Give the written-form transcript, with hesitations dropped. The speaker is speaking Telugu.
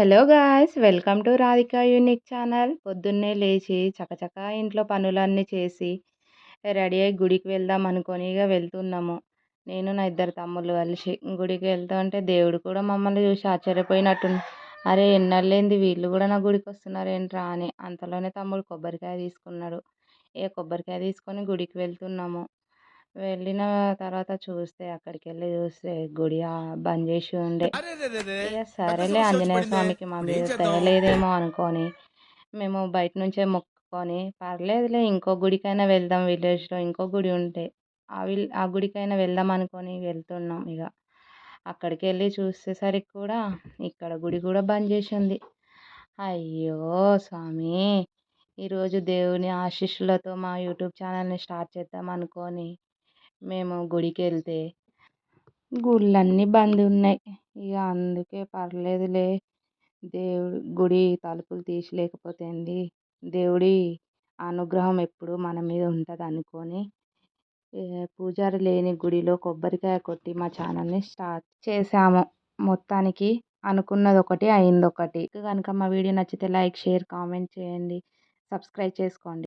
Hello guys, welcome to Radhika unique channel. పొద్దున్నే లేచి చకచకా ఇంట్లో పనులన్నీ చేసి రెడీ అయ్యి గుడికి వెళ్దాం అనుకొని ఇక వెళ్తున్నాము. నేను నా ఇద్దరు తమ్ముళ్ళు కలిసి గుడికి వెళ్తా ఉంటే దేవుడు కూడా మమ్మల్ని చూసి ఆశ్చర్యపోయినట్టు, అరే ఎన్నళ్ళేంది వీళ్ళు కూడా నా గుడికి వస్తున్నారేంట్రా అని. అంతలోనే తమ్ముడు కొబ్బరికాయ తీసుకున్నాడు. ఏ కొబ్బరికాయ తీసుకొని గుడికి వెళ్తున్నాము. వెళ్ళిన తర్వాత చూస్తే అక్కడికెళ్ళి చూస్తే గుడి బంద్ చేసి ఉండే. ఇక పెద్ద సరేలే సమస్య వచ్చి ఆంజనేయ పడిందే స్వామికి మా ఇప్పుడు ఏం మీద చేద్దాం. దయలేదేమో అనుకొని మేము బయట నుంచే మొక్కుకొని పర్లేదులే ఇంకో గుడికైనా వెళ్దాం, విలేజ్లో ఇంకో గుడి ఉంటే ఆ గుడికైనా వెళ్దాం అనుకొని వెళ్తున్నాం. ఇక అక్కడికి వెళ్ళి చూసేసరికి కూడా ఇక్కడ గుడి కూడా బంద్ చేసి ఉంది. అయ్యో స్వామి, ఈరోజు దేవుని ఆశీస్సులతో మా యూట్యూబ్ ఛానల్ని స్టార్ట్ చేద్దాం అనుకొని మేము గుడికి వెళ్తే గుళ్ళన్నీ బంద్ ఉన్నాయి. ఇక అందుకే పర్లేదులే, దేవుడి గుడి తలుపులు తీసి లేకపోతే ఏంది, దేవుడి అనుగ్రహం ఎప్పుడు మన మీద ఉంటుంది అనుకొని పూజారి లేని గుడిలో కొబ్బరికాయ కొట్టి మా ఛానల్ని స్టార్ట్ చేశాము. మొత్తానికి అనుకున్నది ఒకటి అయింది ఒకటి. కనుక మా వీడియో నచ్చితే లైక్, షేర్, కామెంట్ చేయండి, సబ్స్క్రైబ్ చేసుకోండి.